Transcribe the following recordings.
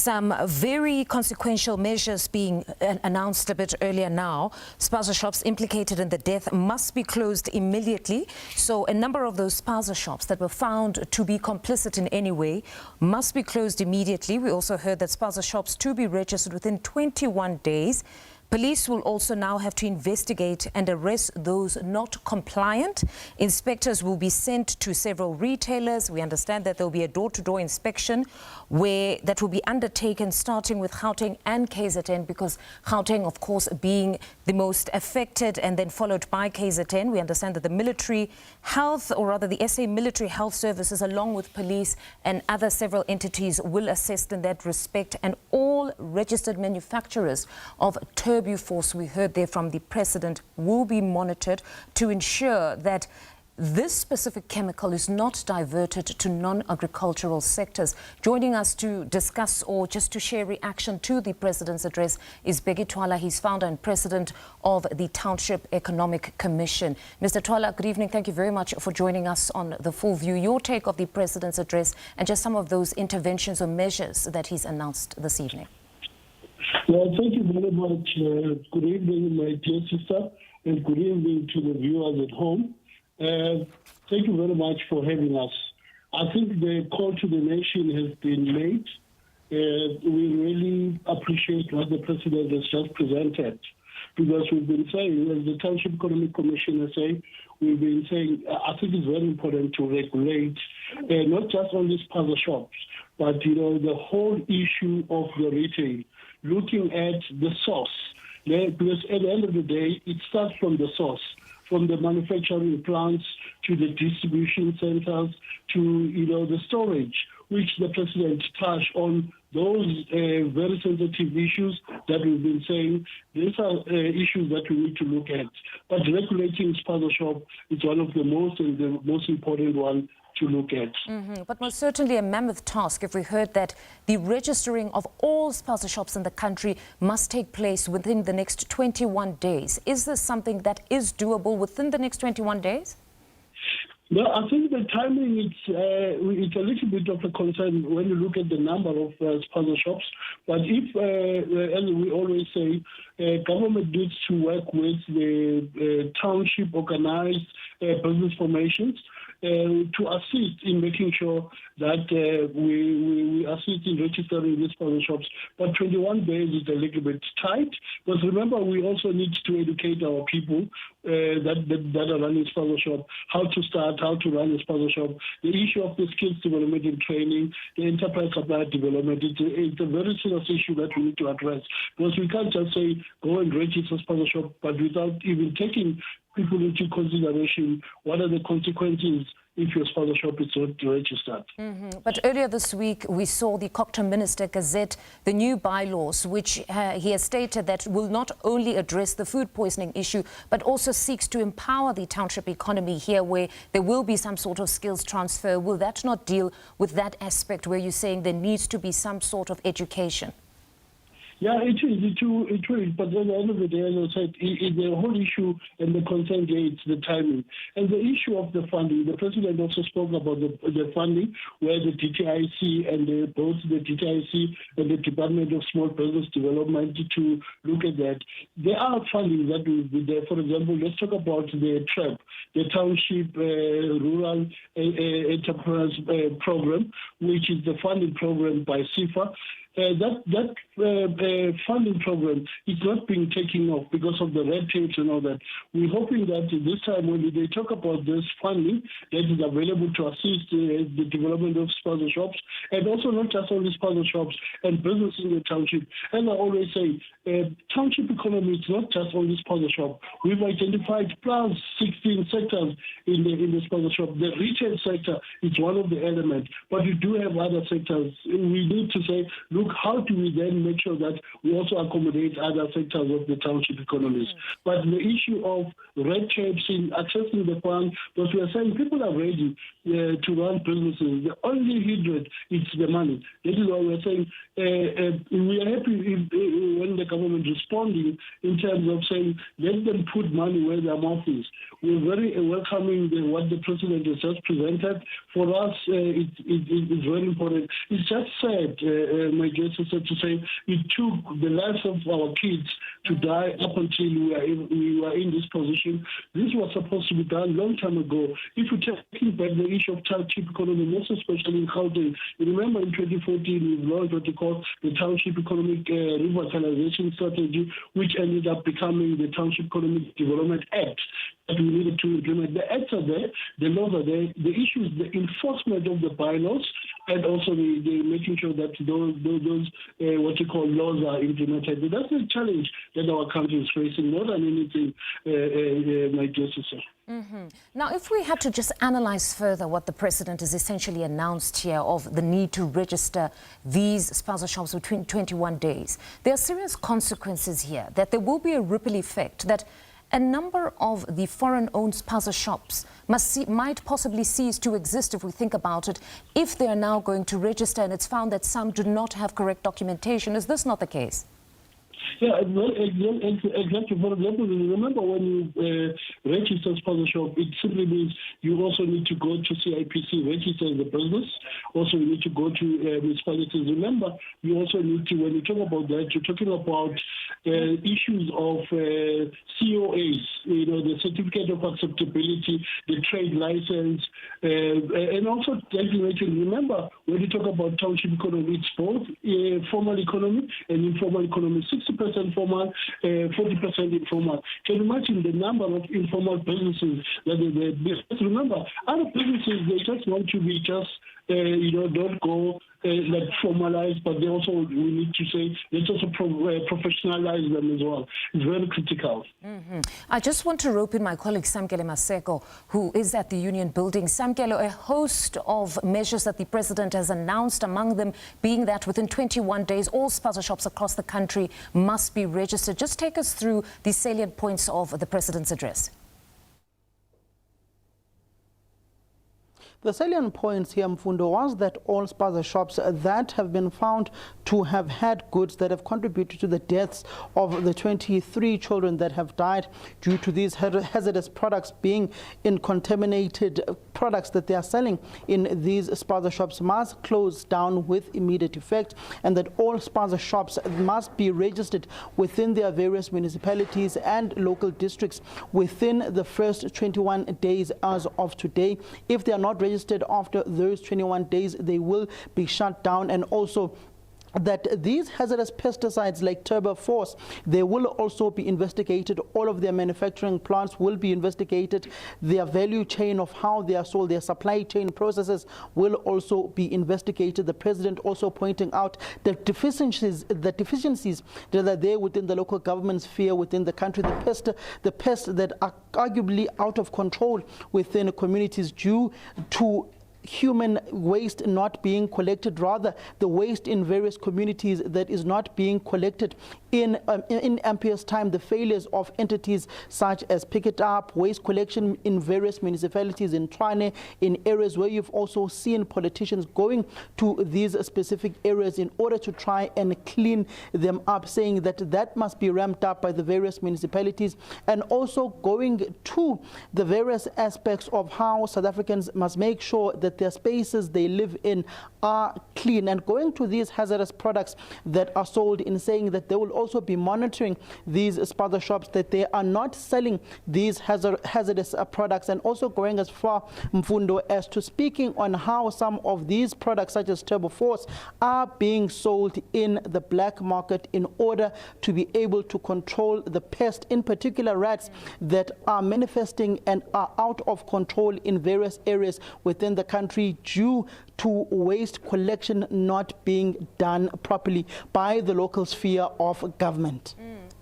Some very consequential measures being announced a bit earlier now. Spaza shops implicated in the death must be closed immediately. So a number of those spaza shops that were found to be complicit in any way must be closed immediately. We also heard that spaza shops to be registered within 21 days. Police will also now have to investigate and arrest those not compliant. Inspectors will be sent to several retailers. We understand that there will be a door-to-door inspection that will be undertaken starting with Gauteng and KZN, because Gauteng, of course, being the most affected, and then followed by KZN. We understand that the military health, or rather the SA Military Health Services, along with police and other several entities, will assist in that respect. And all registered manufacturers of Force, we heard there from the President, will be monitored to ensure that this specific chemical is not diverted to non-agricultural sectors. Joining us to discuss or just to share reaction to the President's address is Bheki Twala. He's founder and president of the Township Economic Commission. Mr. Twala, good evening. Thank you very much for joining us on The Full View. Your take of the President's address and just some of those interventions or measures that he's announced this evening. Well, thank you very much. Good evening, my dear sister, and good evening to the viewers at home. Thank you very much for having us. I think the call to the nation has been made. We really appreciate what the President has just presented, because we've been saying, as the Township Economic Commission has said, we've been saying, I think it's very important to regulate not just on these spaza shops, but the whole issue of the retail, looking at the source, because at the end of the day, it starts from the source, from the manufacturing plants to the distribution centers to the storage, which the President touched on. Those very sensitive issues that we've been saying, these are issues that we need to look at. But regulating spaza shop is one of the most important one to look at. But most certainly a mammoth task if we heard that the registering of all spaza shops in the country must take place within the next 21 days. Is this something that is doable within the next 21 days? No, I think the timing, it's a little bit of a concern when you look at the number of spaza shops. But if, as we always say, government needs to work with the township organized business formations to assist in making sure that we assist in registering these spaza shops. But 21 days is a little bit tight, because remember, we also need to educate our people that are running spaza shop, how to start, how to run a spaza shop, the issue of the skills development and training, the enterprise supply development. It's a very serious issue that we need to address, because we can't just say go and register spaza shop, but without even taking people into consideration what are the consequences if your spaza shop is not registered. But earlier this week, we saw the Cochrane Minister gazette the new bylaws, which he has stated that will not only address the food poisoning issue, but also seeks to empower the township economy here, where there will be some sort of skills transfer. Will that not deal with that aspect where you're saying there needs to be some sort of education? Yeah, it will. But at the end of the day, as I said, the whole issue and the concern there, it's the timing. And the issue of the funding, the President also spoke about the funding, where the DTIC and both the DTIC and the Department of Small Business Development to look at that. There are funding that will be there. For example, let's talk about the TREP, the Township Rural Enterprise Program, which is the funding program by CIFA. That funding program is not being taken off because of the red tapes and all that. We're hoping that this time when they talk about this funding that is available to assist the development of spaza shops, and also not just only spaza shops and business in the township. And I always say, township economy is not just only spaza shop. We've identified plus 16 sectors in the spaza shop. The retail sector is one of the elements, but we do have other sectors. We need to say, look, how do we then make sure that we also accommodate other sectors of the township economies? But the issue of red tapes in accessing the fund, because we are saying people are ready to run businesses. The only hindrance is the money. That is why we're saying we are happy when the government responding in terms of saying let them put money where their mouth is. We're very welcoming what the President has just presented. For us, it's very important. It's just sad, my Justice, to say it took the lives of our kids to die up until we were in this position. This was supposed to be done a long time ago. If you take back the issue of township economy, most especially in Gauteng, you remember in 2014 we launched what we call the Township Economic Revitalization Strategy, which ended up becoming the Township Economic Development Act that we needed to implement. The acts are there, the laws are there. The issue is the enforcement of the bylaws and also the making sure that those what you call laws are implemented. But that's the challenge that our country is facing more than anything, my dear sister. Now, if we had to just analyze further what the president has essentially announced here of the need to register these spaza shops within 21 days, there are serious consequences here, that there will be a ripple effect, that a number of the foreign-owned spaza shops might possibly cease to exist, if we think about it, if they are now going to register and it's found that some do not have correct documentation. Is this not the case? Yeah, well, exactly. For example, remember when you register as spaza shop, it simply means you also need to go to CIPC, register as a business. Also, you need to go to municipalities. Remember, you also need to, when you talk about that, you're talking about issues of COAs, you know, the certificate of acceptability, the trade license, and also designating. Remember, when you talk about township economy, it's both formal economy and informal economy. 60% formal, 40% informal. Can you imagine the number of informal businesses that they remember, other businesses, they just want to be just, don't go like formalized, but they also, we need to say, let's also professionalize them as well. It's very critical. I just want to rope in my colleague Samkelo Maseko, who is at the Union Building. Samkelo, a host of measures that the president has announced, among them being that within 21 days, all spaza shops across the country must be registered. Just take us through the salient points of the president's address. The salient points here, Mfundo, was that all spaza shops that have been found to have had goods that have contributed to the deaths of the 23 children that have died due to these hazardous products being in contaminated products that they are selling in these spaza shops must close down with immediate effect, and that all spaza shops must be registered within their various municipalities and local districts within the first 21 days as of today. If they are not registered after those 21 days, they will be shut down. And also that these hazardous pesticides like Turboforce, they will also be investigated. All of their manufacturing plants will be investigated. Their value chain of how they are sold, their supply chain processes will also be investigated. The president also pointing out the deficiencies that are there within the local government sphere within the country, the pests that are arguably out of control within communities due to human waste not being collected, rather the waste in various communities that is not being collected in ample time, the failures of entities such as Pick It Up, waste collection in various municipalities in Twala, in areas where you've also seen politicians going to these specific areas in order to try and clean them up, saying that that must be ramped up by the various municipalities, and also going to the various aspects of how South Africans must make sure that their spaces they live in are clean, and going to these hazardous products that are sold, in saying that they will also be monitoring these spaza shops, that they are not selling these hazardous products, and also going as far, Mfundo, as to speaking on how some of these products such as Turboforce are being sold in the black market in order to be able to control the pest, in particular rats, that are manifesting and are out of control in various areas within the country due to waste collection not being done properly by the local sphere of government.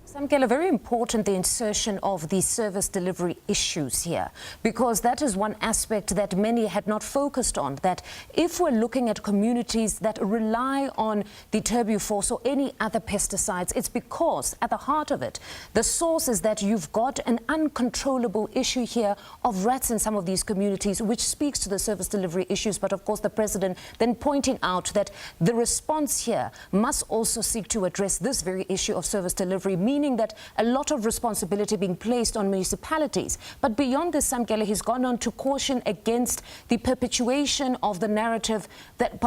Samkelo, very important, the insertion of the service delivery issues here, because that is one aspect that many had not focused on, that if we're looking at communities that rely on the Turboforce or any other pesticides, it's because at the heart of it, the source is that you've got an uncontrollable issue here of rats in some of these communities, which speaks to the service delivery issues. But of course, the president then pointing out that the response here must also seek to address this very issue of service delivery, meaning that a lot of responsibility being placed on municipalities. But beyond this, Samkelo, he's gone on to caution against the perpetuation of the narrative that,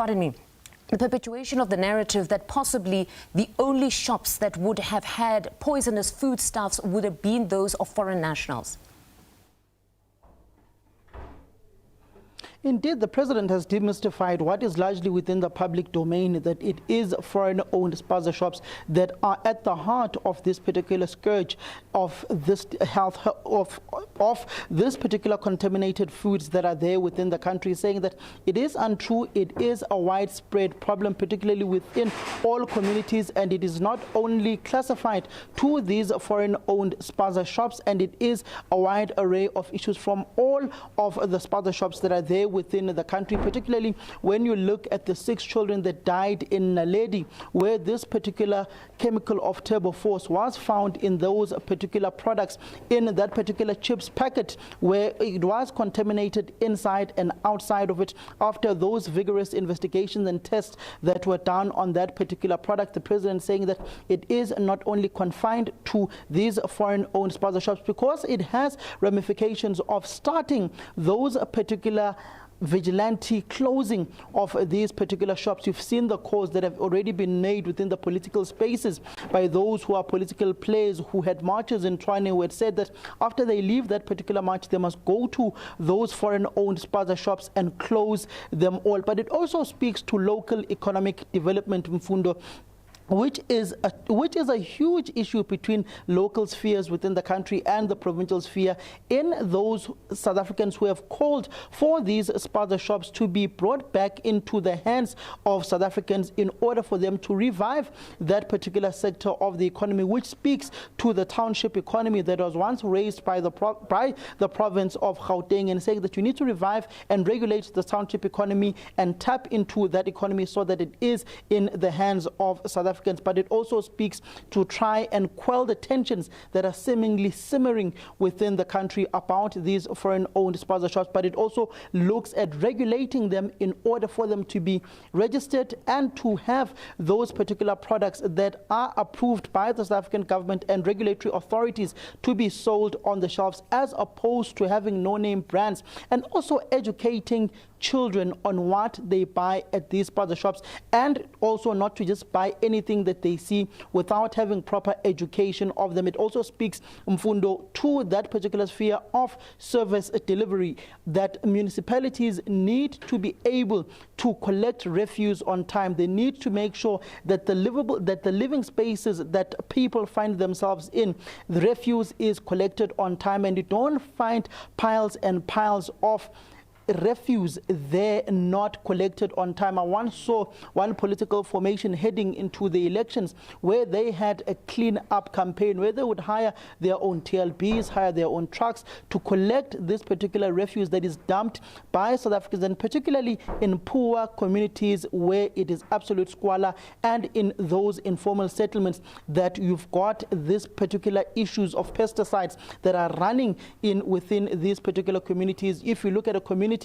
the perpetuation of the narrative that possibly the only shops that would have had poisonous foodstuffs would have been those of foreign nationals? Indeed, the president has demystified what is largely within the public domain, that it is foreign-owned spaza shops that are at the heart of this particular scourge of this health, of this particular contaminated foods that are there within the country, saying that it is untrue, it is a widespread problem, particularly within all communities, and it is not only classified to these foreign-owned spaza shops, and it is a wide array of issues from all of the spaza shops that are there within the country, particularly when you look at the 6 children that died in Naledi, where this particular chemical of turboforce was found in those particular products, in that particular chips packet, where it was contaminated inside and outside of it. After those vigorous investigations and tests that were done on that particular product, the president saying that it is not only confined to these foreign-owned spaza shops, because it has ramifications of starting those particular vigilante closing of these particular shops. You've seen the calls that have already been made within the political spaces by those who are political players who had marches in Twala, who had said that after they leave that particular march, they must go to those foreign-owned spaza shops and close them all. But it also speaks to local economic development, Mfundo, which is a huge issue between local spheres within the country and the provincial sphere, in those South Africans who have called for these spaza shops to be brought back into the hands of South Africans in order for them to revive that particular sector of the economy, which speaks to the township economy that was once raised by the province of Gauteng, and saying that you need to revive and regulate the township economy and tap into that economy so that it is in the hands of South Africans. But it also speaks to try and quell the tensions that are seemingly simmering within the country about these foreign-owned spaza shops. But it also looks at regulating them in order for them to be registered and to have those particular products that are approved by the South African government and regulatory authorities to be sold on the shelves, as opposed to having no-name brands, and also educating children on what they buy at these spaza shops, and also not to just buy anything that they see without having proper education of them. It also speaks, Mfundo, to that particular sphere of service delivery, that municipalities need to be able to collect refuse on time. They need to make sure that the living spaces that people find themselves in, the refuse is collected on time, and you don't find piles and piles of refuse there not collected on time. I once saw one political formation heading into the elections where they had a clean up campaign where they would hire their own TLBs, hire their own trucks to collect this particular refuse that is dumped by South Africans, and particularly in poor communities where it is absolute squalor, and in those informal settlements that you've got this particular issues of pesticides that are running in within these particular communities. If you look at a community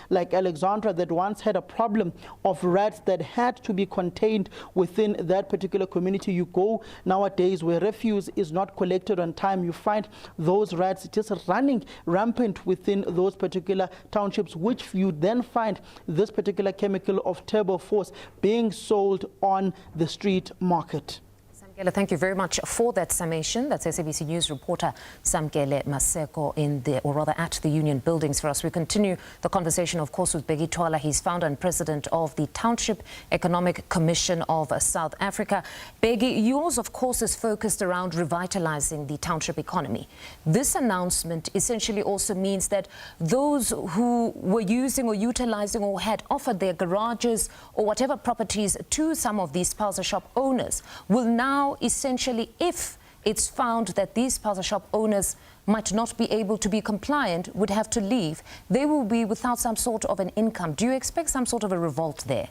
like Alexandra that once had a problem of rats that had to be contained within that particular community, you go nowadays where refuse is not collected on time, you find those rats just running rampant within those particular townships, which you then find this particular chemical of turboforce being sold on the street market. Samkelo, thank you very much for that summation. That's SABC News reporter Samkelo Maseko at the Union Buildings for us. We continue the conversation, of course, with Bheki Twala. He's founder and president of the Township Economic Commission of South Africa. Bheki, yours, of course, is focused around revitalizing the township economy. This announcement essentially also means that those who were using or utilizing or had offered their garages or whatever properties to some of these spaza shop owners will now essentially, if it's found that these spaza shop owners might not be able to be compliant, would have to leave, they will be without some sort of an income. Do you expect some sort of a revolt there?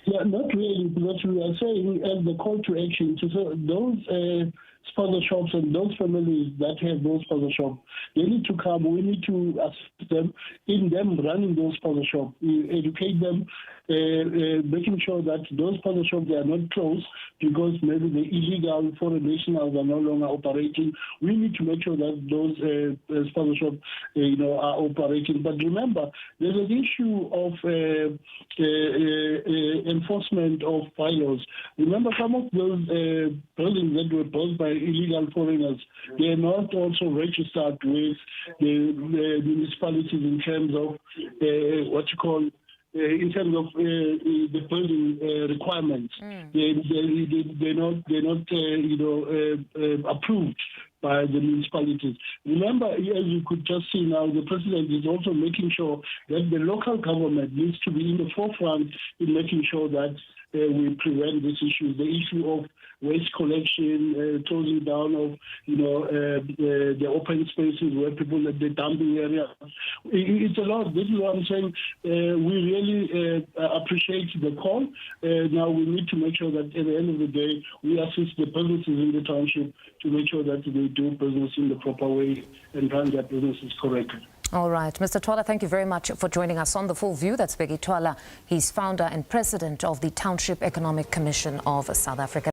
Yeah, not really, because we are saying as the call to action, so those spaza shops and those families that have those spaza shops, they need to come. We need to assist them in them running those spaza shops, educate them, making sure that those spaza shops, they are not closed because maybe the illegal foreign nationals are no longer operating. We need to make sure that those spaza shops, are operating. But remember, there's an issue of enforcement of bylaws. Remember, some of those buildings that were built by illegal foreigners, they are not also registered with the municipalities in terms of in terms of the building requirements. They're not approved by the municipalities. Remember, as you could just see now, the president is also making sure that the local government needs to be in the forefront in making sure that we prevent this issue. The issue of waste collection, closing down of the open spaces where people at the dumping area. It's a lot. This is what I'm saying. We really appreciate the call. Now we need to make sure that at the end of the day we assist the businesses in the township to make sure that they do business in the proper way and run their businesses correctly. All right. Mr. Twala, thank you very much for joining us on The Full View. That's Bheki Twala. He's founder and president of the Township Economic Commission of South Africa.